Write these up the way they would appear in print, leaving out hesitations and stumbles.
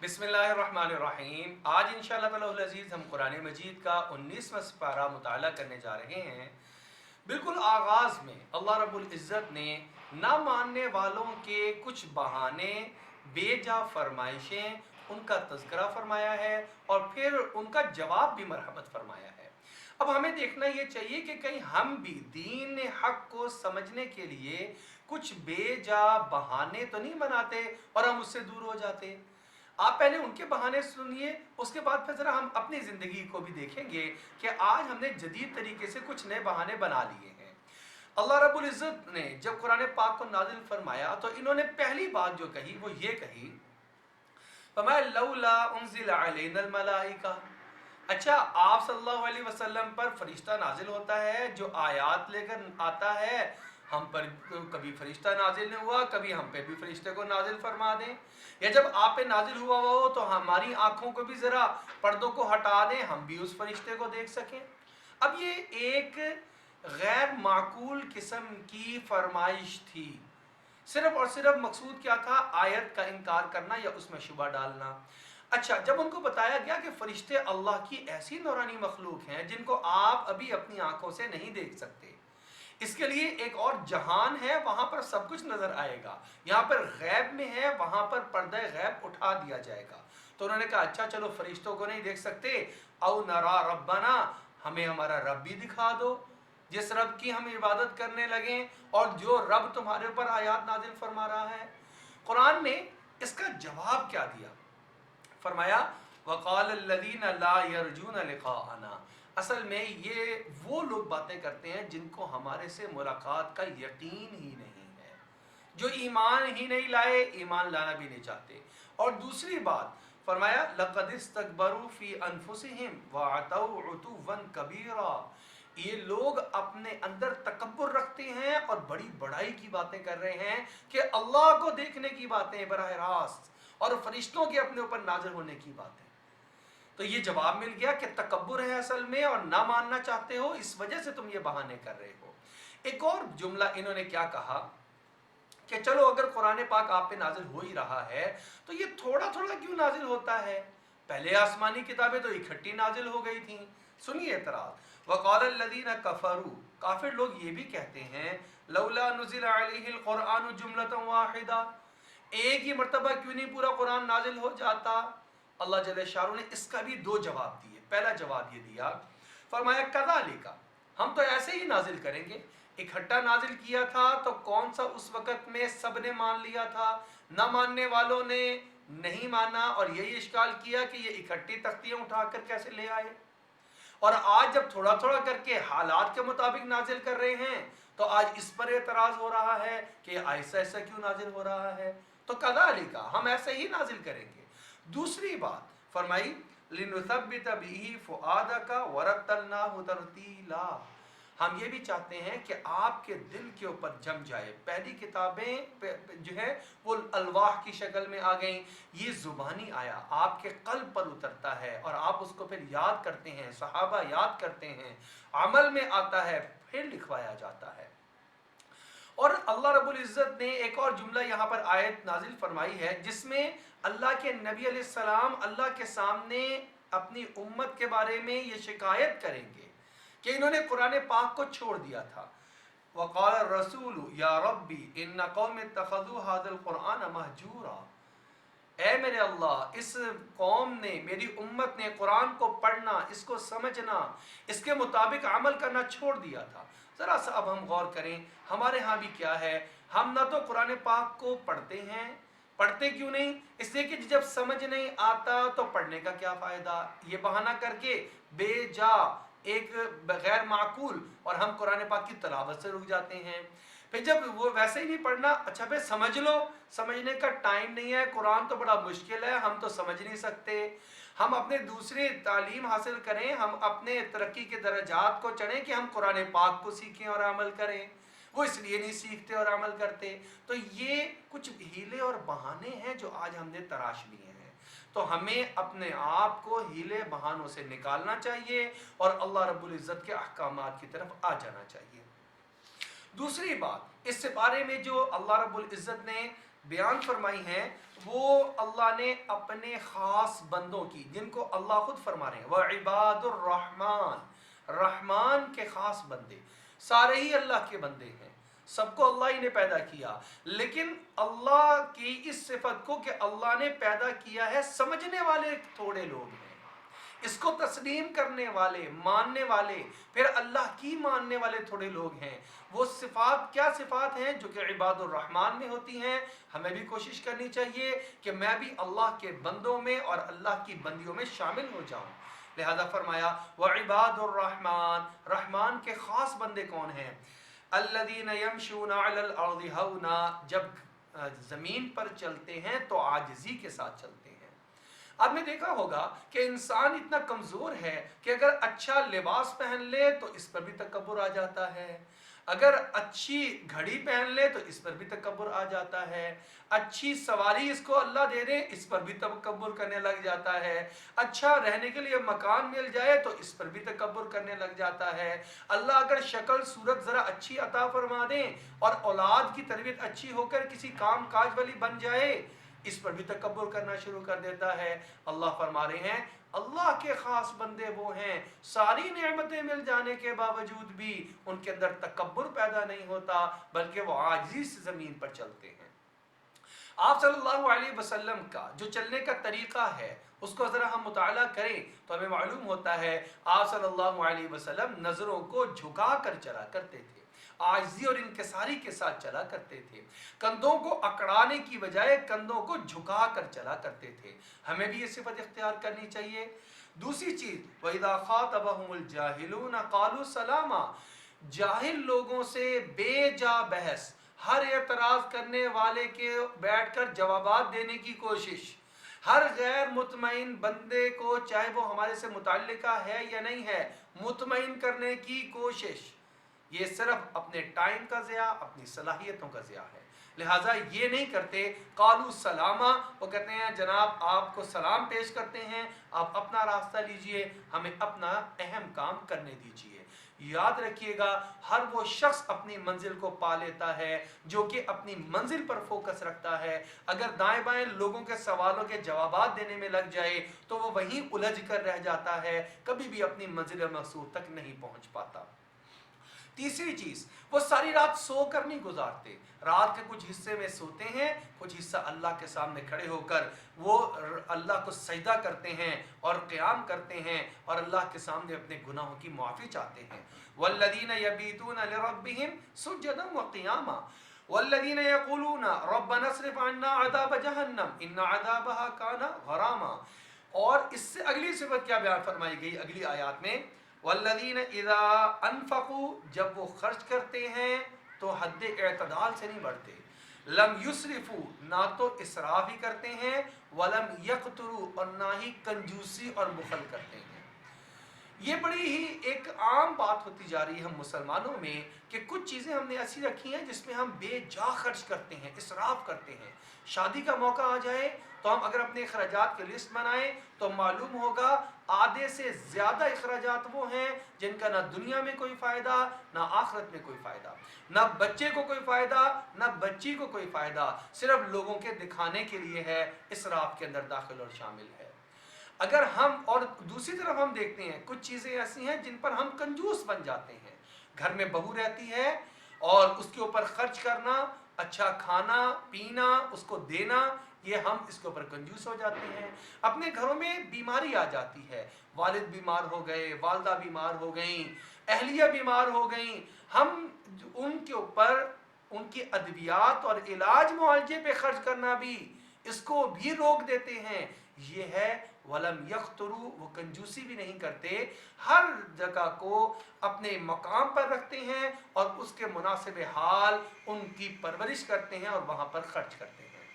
बिस्मिल्लाहिर्रहमानिर्रहीम। आज इंशाअल्लाह ताला अज़ीज़ हम कुरान मजीद का 19वां पारा मुताला करने जा रहे हैं। बिल्कुल आगाज़ में अल्लाह रब्बुल इज़्ज़त ने ना मानने वालों के कुछ बहाने, बेजा फरमाइशें, उनका तज़किरा फरमाया है और फिर उनका जवाब भी मरहमत फरमाया है। अब हमें देखना ये चाहिए कि कहीं हम भी दीन हक़ को समझने के लिए कुछ बेजा बहाने तो नहीं बनाते और हम उससे दूर हो जाते। आप पहले उनके बहाने सुनिए, उसके बाद फिर ज़रा हम अपनी ज़िंदगी को भी देखेंगे कि आज हमने जदीद तरीके से कुछ नए बहाने बना लिए हैं। अल्लाह रब्बुल इज़्ज़त ने जब कुरान पाक को नाजिल फरमाया तो इन्होंने पहली बात जो कही वो ये कही, फरमाया लौला उन्ज़िला अलैनल मलाइका। अच्छा, आप सल्लल्लाहु अलैहि वसल्लम पर फरिश्ता नाजिल होता है जो आयात लेकर आता है, हम पर तो कभी फरिश्ता नाजिल नहीं हुआ, कभी हम पे भी फरिश्ते को नाजिल फरमा दें, या जब आप पे नाजिल हुआ हो तो हमारी आंखों को भी ज़रा पर्दों को हटा दें, हम भी उस फरिश्ते को देख सकें। अब ये एक गैर माकूल किस्म की फरमाइश थी। सिर्फ और सिर्फ मकसूद क्या था? आयत का इनकार करना या उसमें शुबा डालना। अच्छा, जब उनको बताया गया कि फरिश्ते अल्लाह की ऐसी नौरानी मखलूक हैं जिनको आप अभी अपनी आंखों से नहीं देख सकते, इसके लिए एक और जहान है, वहां पर सब कुछ नजर आएगा, यहाँ पर गैब में है, वहां पर पर्दा गैब उठा दिया जाएगा। तो उन्होंने कहा अच्छा चलो, फरिश्तों को नहीं देख सकते, औ नरा रब्बना, हमें हमारा रब भी दिखा दो, जिस रब की हम इबादत करने लगे और जो रब तुम्हारे ऊपर आयात नाजिल फरमा रहा है। कुरान ने इसका जवाब क्या दिया? फरमाया वक़ाल अल्लज़ीना ला यरजून लिक़ाअना। असल में ये वो लोग बातें करते हैं जिनको हमारे से मुलाकात का यकीन ही नहीं है, जो ईमान ही नहीं लाए, ईमान लाना भी नहीं चाहते। और दूसरी बात फरमाया लक़द इस्तकबरू फ़ी अनफुसिहिम वअतौ उतुव्वन कबीरा। ये लोग अपने अंदर तकब्बुर रखते हैं और बड़ी बड़ाई की बातें कर रहे हैं कि अल्लाह को देखने की बातें बराह रास्त और फरिश्तों के अपने ऊपर नाज़िल होने की बातें। तो ये जवाब मिल गया कि तकब्बुर है असल में और ना मानना चाहते हो, इस वजह से तुम ये बहाने कर रहे हो। एक और जुमला इन्होंने क्या कहा कि चलो अगर कुरान पाक आप पे नाजिल हो ही रहा है तो ये थोड़ा थोड़ा क्यों नाजिल होता है? पहले आसमानी किताबें तो इकट्ठी नाजिल हो गई थी। सुनिए एतराज, वक़ाल अल्लज़ीना कफ़रू, काफिर लोग ये भी कहते हैं लौला नुज़िला अलैहिल कुरआनु जुमलतन वाहिदा, एक ही मर्तबा क्यों नहीं पूरा कुरान नाजिल हो जाता? अल्लाह जल्ल शाह ने इसका भी दो जवाब दिए। पहला जवाब ये दिया, फरमाया कज़ालिका, हम तो ऐसे ही नाजिल करेंगे। इकट्ठा नाजिल किया था तो कौन सा उस वक़्त में सब ने मान लिया था? न मानने वालों ने नहीं माना और यही इश्काल किया कि ये इकट्ठी तख्तियाँ उठाकर कैसे ले आए। और आज जब थोड़ा थोड़ा करके हालात के मुताबिक नाजिल कर रहे हैं तो आज इस पर एतराज़ हो रहा है कि ऐसा ऐसा क्यों नाजिल हो रहा है। तो कज़ालिका, हम ऐसे ही नाजिल करेंगे। दूसरी बात फरमाई लिनुसब्बित बिही फुआदका वरत्तलनाहु तरतीला, हम ये भी चाहते हैं कि आपके दिल के ऊपर जम जाए। पहली किताबें जो है वो अलवाह की शक्ल में आ गई, ये ज़ुबानी आया आपके कल्ब पर उतरता है और आप उसको फिर याद करते हैं, सहाबा याद करते हैं, अमल में आता है, फिर लिखवाया जाता है। और अल्लाह रब्बुल इज़्ज़त ने एक और जुमला यहाँ पर आयत नाजिल फरमाई है जिसमें अल्लाह के नबी अलैहिस्सलाम अल्लाह के सामने अपनी उम्मत के बारे में ये शिकायत करेंगे कि इन्होंने कुरान पाक को छोड़ दिया था। वक़ाल रसूल या रब्बी इन्ना कौम इत्तख़ज़ू हाज़ल कुरआन महजूरा, ऐ मेरे अल्लाह, इस कौम ने, मेरी उम्मत ने कुरान को पढ़ना, इसको समझना, इसके मुताबिक अमल करना छोड़ दिया था। ज़रा सा अब हम गौर करें हमारे यहाँ भी क्या है, हम ना तो कुरान पाक को पढ़ते हैं, पढ़ते क्यों नहीं? इसलिए कि जब समझ नहीं आता तो पढ़ने का क्या फ़ायदा। ये बहाना करके बेजा एक गैर माकूल और हम कुरान पाक की तलावत से रुक जाते हैं। फिर जब वो वैसे ही नहीं पढ़ना, अच्छा भाई समझ लो, समझने का टाइम नहीं है, कुरान तो बड़ा मुश्किल है, हम तो समझ नहीं सकते। हम अपने दूसरे तालीम हासिल करें, हम अपने तरक्की के दर्जात को चढ़ें कि हम कुरान पाक को सीखें और अमल करें, वो इसलिए नहीं सीखते और अमल करते। तो ये कुछ हीले और बहाने हैं जो आज हमने तराश लिए हैं। तो हमें अपने आप को हीले बहानों से निकालना चाहिए और अल्लाह रब्बुल इज़्ज़त के अहकामात की तरफ आ जाना चाहिए। दूसरी बात, इस बारे में जो अल्लाह रब्बुल इज़्ज़त ने بیان فرمائی ہیں وہ اللہ نے اپنے خاص بندوں کی، جن کو اللہ خود فرما رہے ہیں وعباد الرحمن، رحمان کے خاص بندے، سارے ہی اللہ کے بندے ہیں، سب کو اللہ ہی نے پیدا کیا، لیکن اللہ کی اس صفت کو کہ اللہ نے پیدا کیا ہے سمجھنے والے تھوڑے لوگ ہیں، اس کو تسلیم کرنے والے، ماننے والے، پھر اللہ کی ماننے والے تھوڑے لوگ ہیں۔ وہ صفات کیا صفات ہیں جو کہ عباد الرحمن میں ہوتی ہیں؟ ہمیں بھی کوشش کرنی چاہیے کہ میں بھی اللہ کے بندوں میں اور اللہ کی بندیوں میں شامل ہو جاؤں۔ لہذا فرمایا وعباد الرحمن، رحمان کے خاص بندے کون ہیں؟ الذین یمشون علی الارض ہونا، جب زمین پر چلتے ہیں تو عاجزی کے ساتھ چلتے ہیں۔ آپ نے دیکھا ہوگا کہ انسان اتنا کمزور ہے کہ اگر اچھا لباس پہن لے تو اس پر بھی تکبر آ جاتا ہے، اگر اچھی گھڑی پہن لے تو اس پر بھی تکبر آ جاتا ہے، اچھی سواری اس کو اللہ دے دے اس پر بھی تکبر کرنے لگ جاتا ہے، اچھا رہنے کے لیے مکان مل جائے تو اس پر بھی تکبر کرنے لگ جاتا ہے، اللہ اگر شکل صورت ذرا اچھی عطا فرما دیں اور اولاد کی تربیت اچھی ہو کر کسی کام کاج والی بن جائے اس پر بھی تکبر کرنا شروع کر دیتا ہے۔ اللہ فرما رہے ہیں اللہ کے خاص بندے وہ ہیں ساری نعمتیں مل جانے کے باوجود بھی ان کے اندر تکبر پیدا نہیں ہوتا، بلکہ وہ عاجزی سے زمین پر چلتے ہیں۔ آپ صلی اللہ علیہ وسلم کا جو چلنے کا طریقہ ہے اس کو ذرا ہم مطالعہ کریں تو ہمیں معلوم ہوتا ہے آپ صلی اللہ علیہ وسلم نظروں کو جھکا کر چلا کرتے تھے، عاجزی اور انکساری کے ساتھ چلا کرتے تھے، کندھوں کو اکڑانے کی بجائے کندھوں کو جھکا کر چلا کرتے تھے۔ ہمیں بھی یہ صفت اختیار کرنی چاہیے۔ دوسری چیز وَإِذَا خَاطَبَهُمُ الْجَاهِلُونَ قَالُوا سَلَامًا، جاہل لوگوں سے بے جا بحث، ہر اعتراض کرنے والے کے بیٹھ کر جوابات دینے کی کوشش، ہر غیر مطمئن بندے کو چاہے وہ ہمارے سے متعلقہ ہے یا نہیں ہے مطمئن کرنے کی کوشش، یہ صرف اپنے ٹائم کا ضیاع، اپنی صلاحیتوں کا ضیاع ہے۔ لہٰذا یہ نہیں کرتے قالوا سلاما، وہ کہتے ہیں جناب آپ کو سلام پیش کرتے ہیں، آپ اپنا راستہ لیجئے، ہمیں اپنا اہم کام کرنے دیجئے۔ یاد رکھیے گا ہر وہ شخص اپنی منزل کو پا لیتا ہے جو کہ اپنی منزل پر فوکس رکھتا ہے، اگر دائیں بائیں لوگوں کے سوالوں کے جوابات دینے میں لگ جائے تو وہ وہیں الجھ کر رہ جاتا ہے، کبھی بھی اپنی منزل مقصود تک نہیں پہنچ پاتا۔ تیسری چیز وہ ساری رات سو کر نہیں گزارتے، رات کے کچھ حصے میں سوتے ہیں، کچھ حصہ اللہ کے سامنے کھڑے ہو کر وہ اللہ کو سجدہ کرتے ہیں اور قیام کرتے ہیں اور اللہ کے سامنے اپنے گناہوں کی معافی چاہتے ہیں۔ والذین یبیتون لربہم سجدا وقیاما والذین یقولون ربنا اصرف عنا عذاب جہنم ان عذابها کان غراما۔ اور اس سے اگلی صفت کیا بیان فرمائی گئی اگلی آیات میں، والذین اذا انفقوا، جب وہ خرچ کرتے ہیں تو حد اعتدال سے نہیں بڑھتے، لم یسرفوا، نہ تو اسراف ہی کرتے ہیں، ولم یقتروا، اور نہ ہی کنجوسی اور بخل کرتے ہیں۔ یہ بڑی ہی ایک عام بات ہوتی جا رہی ہے ہم مسلمانوں میں کہ کچھ چیزیں ہم نے ایسی رکھی ہیں جس میں ہم بے جا خرچ کرتے ہیں، اسراف کرتے ہیں۔ شادی کا موقع آ جائے تو ہم اگر اپنے اخراجات کی لسٹ بنائیں تو معلوم ہوگا آدھے سے زیادہ اخراجات وہ ہیں جن کا نہ دنیا میں کوئی فائدہ نہ آخرت میں کوئی فائدہ، نہ بچے کو کوئی فائدہ نہ بچی کو کوئی فائدہ، صرف لوگوں کے دکھانے کے لیے ہے، اسراف کے اندر داخل اور شامل ہے۔ اگر ہم اور دوسری طرف ہم دیکھتے ہیں کچھ چیزیں ایسی ہیں جن پر ہم کنجوس بن جاتے ہیں، گھر میں بہو رہتی ہے اور اس کے اوپر خرچ کرنا، اچھا کھانا پینا اس کو دینا، یہ ہم اس کے اوپر کنجوس ہو جاتے ہیں۔ اپنے گھروں میں بیماری آ جاتی ہے، والد بیمار ہو گئے، والدہ بیمار ہو گئیں، اہلیہ بیمار ہو گئیں، ہم ان کے اوپر ان کی ادویات اور علاج معالجے پہ خرچ کرنا بھی اس کو بھی روک دیتے ہیں۔ یہ ہے ولم یخترو، وہ کنجوسی بھی نہیں کرتے، ہر جگہ کو اپنے مقام پر رکھتے ہیں اور اس کے مناسب حال ان کی پرورش کرتے ہیں اور وہاں پر خرچ کرتے ہیں۔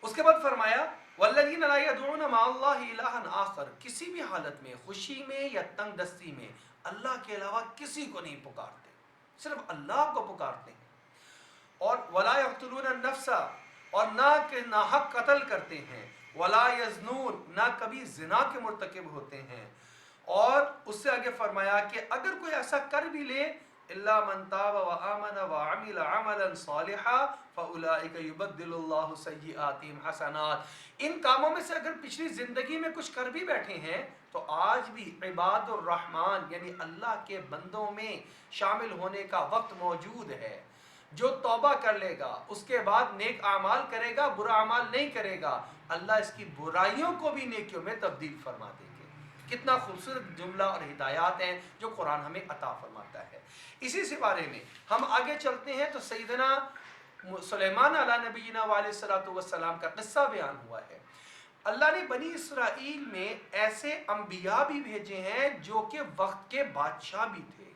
اس کے بعد فرمایا والذین لا یدعون مع اللہ الہا آخر، کسی بھی حالت میں خوشی میں یا تنگ دستی میں اللہ کے علاوہ کسی کو نہیں پکارتے، صرف اللہ کو پکارتے ہیں۔ اور ولا یقتلون النفس، اور نہ کہ ناحق قتل کرتے ہیں، ولا یزنون، نہ کبھی زنا کے مرتکب ہوتے ہیں۔ اور اس سے آگے فرمایا کہ اگر کوئی ایسا کر بھی لے इल्ला मन ताब व आमन व अमिल अमलन सालिहा फउलाइका युबद्दिलुल्लाहु सय्यिआतिहिम हसनात। इन कामों में से अगर पिछली ज़िंदगी में कुछ कर भी बैठे हैं तो आज भी इबादुर रहमान यानी अल्लाह के बंदों में शामिल होने का वक्त मौजूद है। जो तौबा कर लेगा, उसके बाद नेक आमाल करेगा, बुरा अमाल नहीं करेगा, अल्लाह इसकी बुराइयों को भी नेकियों में तब्दील फरमा देंगे। कितना खूबसूरत जुमला और हिदायत हैं जो कुरान हमें अता फरमाता है। इसी से बारे में हम आगे चलते हैं तो सैयदना सुलेमान अला नबीना वालेसलातु वस्सलाम का किस्सा बयान हुआ है। अल्लाह ने बनी इसराइल में ऐसे अंबिया भी भेजे हैं जो कि वक्त के बादशाह भी थे,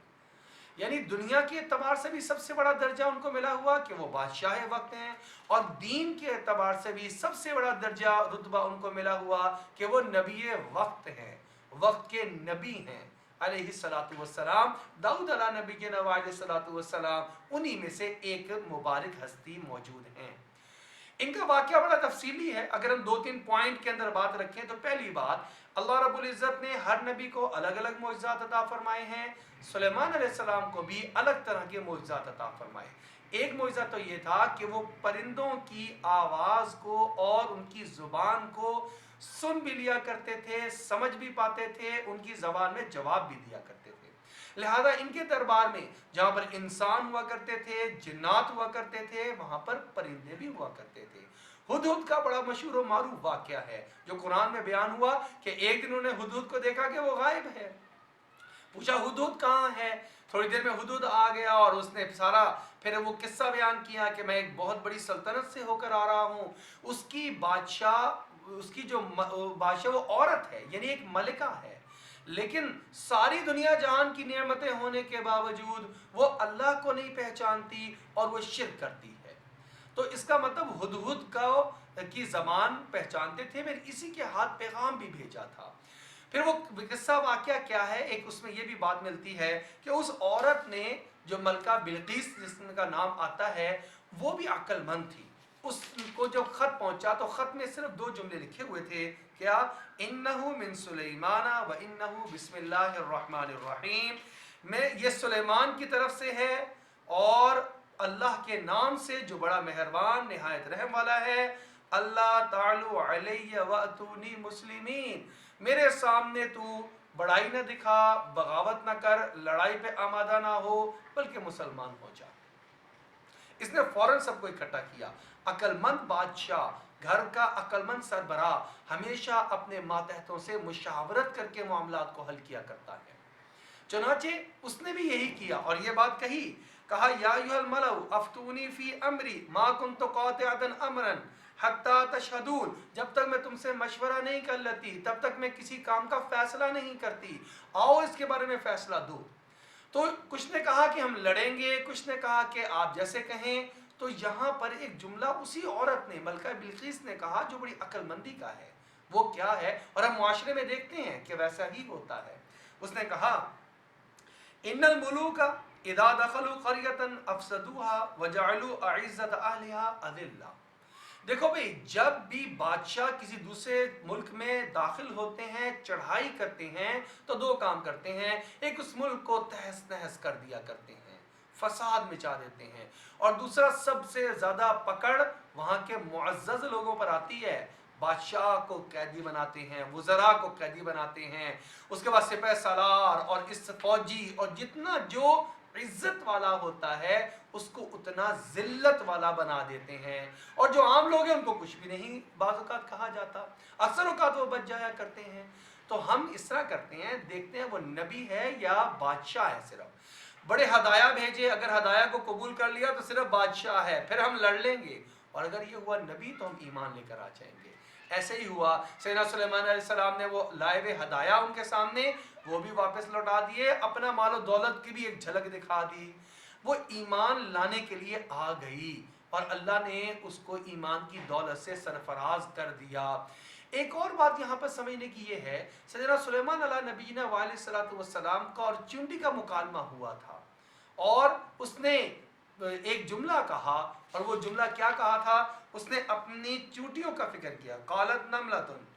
यानी दुनिया के एतबार से भी सबसे बड़ा दर्जा उनको मिला हुआ कि वो बादशाह वक्त हैं, और दीन के एतबार से भी सबसे बड़ा दर्जा रुतबा उनको मिला हुआ कि वो नबी वक्त हैं, वक्त के नबी हैं अलैहिस्सलातु वस्सलाम। दाऊद अला नबी के अलैहिस्सलातु वस्सलाम उन्हीं में से एक मुबारक हस्ती मौजूद हैं। इनका वाक़या बड़ा तफसीली है। अगर हम 2-3 पॉइंट के अंदर बात रखें तो पहली बात, अल्लाह रब्बुल इज़्ज़त ने हर नबी को अलग अलग मौजज़ात अता फरमाए हैं। सुलेमान अलैहिस्सलाम को भी अलग तरह के मौजज़ात अता फरमाए। एक मौजज़ा तो ये था कि वो परिंदों की आवाज़ को और उनकी ज़ुबान को सुन भी लिया करते थे, समझ भी पाते थे, उनकी ज़बान में जवाब भी दिया करते थे। लिहाजा इनके दरबार में जहाँ पर इंसान हुआ करते थे, जिन्नात हुआ करते थे, वहाँ पर परिंदे भी हुआ करते थे। हुदहुद का बड़ा मशहूर और मारूफ वाक़या है जो कुरान में बयान हुआ कि एक दिन उन्होंने हुदहुद को देखा कि वो गायब है। पूछा हुदहुद कहाँ है? थोड़ी देर में हुदहुद आ गया और उसने सारा फिर वो किस्सा बयान किया कि मैं एक बहुत बड़ी सल्तनत से होकर आ रहा हूँ, उसकी बादशाह, उसकी जो बादशाह वो औरत है, यानी एक मलिका है, लेकिन सारी दुनिया जहान की नेमतें होने के बावजूद वो अल्लाह को नहीं पहचानती और वो शिर्क करती है। तो इसका मतलब हुदहुद की ज़बान पहचानते थे, फिर इसी के हाथ पैगाम भी भेजा था। फिर वो किस्सा वाक़या क्या है, एक उसमें ये भी बात मिलती है कि उस औरत ने, जो मलका बिल्किस जिसका नाम आता है, वो भी अक्लमंद थी। उसको जब ख़त पहुंचा तो ख़त में सिर्फ 2 जुमले लिखे हुए थे, क्या? इन्नहु मिन सुलेमाना व इन्नहु बिस्मिल्लाहिर रहमानिर रहीम, मैं ये सुलेमान की तरफ से है और अल्लाह के नाम से जो बड़ा मेहरबान निहायत रहम वाला है। अल्लाह तालू अलैया वअतूनी मुस्लिमीन, मेरे सामने तू बड़ाई न दिखा, बगावत न कर, लड़ाई पे आमादा ना हो, बल्कि मुसलमान हो जा। इसने फौरन सबको इकट्ठा किया। अक्लमंद बादशाह, घर का अक्लमंद सरबराह हमेशा अपने मातहतों से मुशावरत करके मामलात को हल किया करता है। चुनाचे उसने भी यही किया और ये बात कही, कहा या अय्युहल मलउ अफ्तूनी फी अमरी मा कुन्तु कातिअतन अमरन हत्ता तशहदून, जब तक मैं तुमसे मशवरा नहीं कर लेती तब तक मैं किसी काम का फैसला नहीं करती, आओ इसके बारे में फैसला दो। तो कुछ ने कहा कि हम लड़ेंगे, कुछ ने कहा कि आप जैसे कहें। तो यहाँ पर एक जुमला उसी औरत ने, मलका बिल्किस ने कहा जो बड़ी अक्लमंदी का है। वो क्या है, और हम मुआशरे में देखते हैं कि वैसा ही होता है। उसने कहा इन्नल मुलूका इदा दखलू क़रियतन अफसदूहा वजअलू अइज़्ज़त अहलिहा अज़िल्ला। देखो भाई, जब भी बादशाह किसी दूसरे मुल्क में दाखिल होते हैं, चढ़ाई करते हैं, तो 2 काम करते हैं। एक, उस मुल्क को तहस नहस कर दिया करते हैं, फसाद मचा देते हैं, और दूसरा सबसे ज़्यादा पकड़ वहाँ के मुअज़्ज़ज़ लोगों पर आती है। बादशाह को कैदी बनाते हैं, वज़रा को कैदी बनाते हैं, उसके बाद सिपह सलार और इस फौजी, और जितना जो इज्जत वाला होता है उसको उतना जिल्लत वाला बना देते हैं, और जो आम लोग हैं उनको कुछ भी नहीं बाज़ औक़ात कहा जाता, अक्सर औक़ात वो बच जाया करते हैं। तो हम इस तरह करते हैं, देखते हैं वो नबी है या बादशाह है, सिर्फ बड़े हदाया भेजे, अगर हदाया को कबूल कर लिया तो सिर्फ बादशाह है, फिर हम लड़ लेंगे, और अगर ये हुआ नबी तो हम ईमान लेकर आ जाएंगे। ऐसे ही हुआ, सैयदना सुलेमान अलैहिस्सलाम ने वो लाए हुए हदाया उनके सामने, वो भी वापस लौटा दिए, अपना मालो दौलत की भी एक झलक दिखा दी। वो ईमान लाने के लिए आ गई और अल्लाह ने उसको ईमान की दौलत से सरफराज कर दिया। एक और बात यहाँ पर समझने की ये है, सैयदना सुलेमान अला नबीना वालेसलातु वस्सलाम का और चुंडी का मुकालमा हुआ था, और उसने एक जुमला कहा, और वो जुमला क्या कहा था? उसने अपनी चूटियों का फिक्र किया। कालत नमलतुन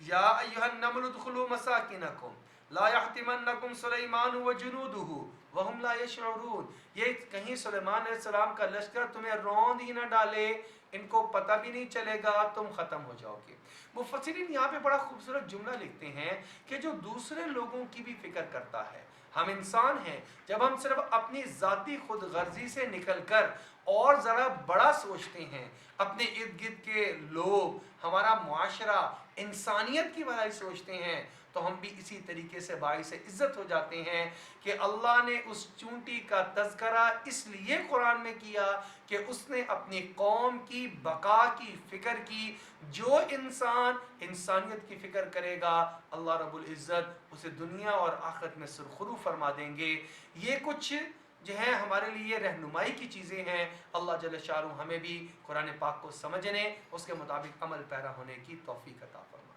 या अय्युहन नमलु उदखुलू मसाकिनकुम ला यहतिमन्नकुम सुलैमान व जुनूदुहु वहुम ला यशउरून, ये कहीं सुलेमान अलैहिस्सलाम का लश्कर तुम्हें रौंद ही ना डाले, इनको पता भी नहीं चलेगा, तुम खत्म हो जाओगे। मुफस्सिरीन यहाँ पे बड़ा खूबसूरत जुमला लिखते हैं कि जो दूसरे लोगों की भी फिक्र करता है। हम इंसान हैं, जब हम सिर्फ अपनी ज़ाती खुद गर्जी से निकल कर और ज़रा बड़ा सोचते हैं, अपने इर्द गिर्द के लोग, हमारा मुआशरा, इंसानियत की भलाई सोचते हैं, तो हम भी इसी तरीके से बाइस इज़्ज़त हो जाते हैं कि अल्लाह ने उस चूंटी का तज़करा इसलिए कुरान में किया कि उसने अपनी कौम की बका की फ़िक्र की। जो इंसान इंसानियत की फ़िक्र करेगा, अल्लाह रब्बुल इज़्ज़त उसे दुनिया और आखिरत में सुरखरू फरमा देंगे। ये कुछ जो है हमारे लिए रहनुमाई की चीज़ें हैं। अल्लाह जल्ल शाअनु हमें भी कुरान पाक को समझने, उसके मुताबिक अमल पैरा होने की तौफीक अता फरमाए।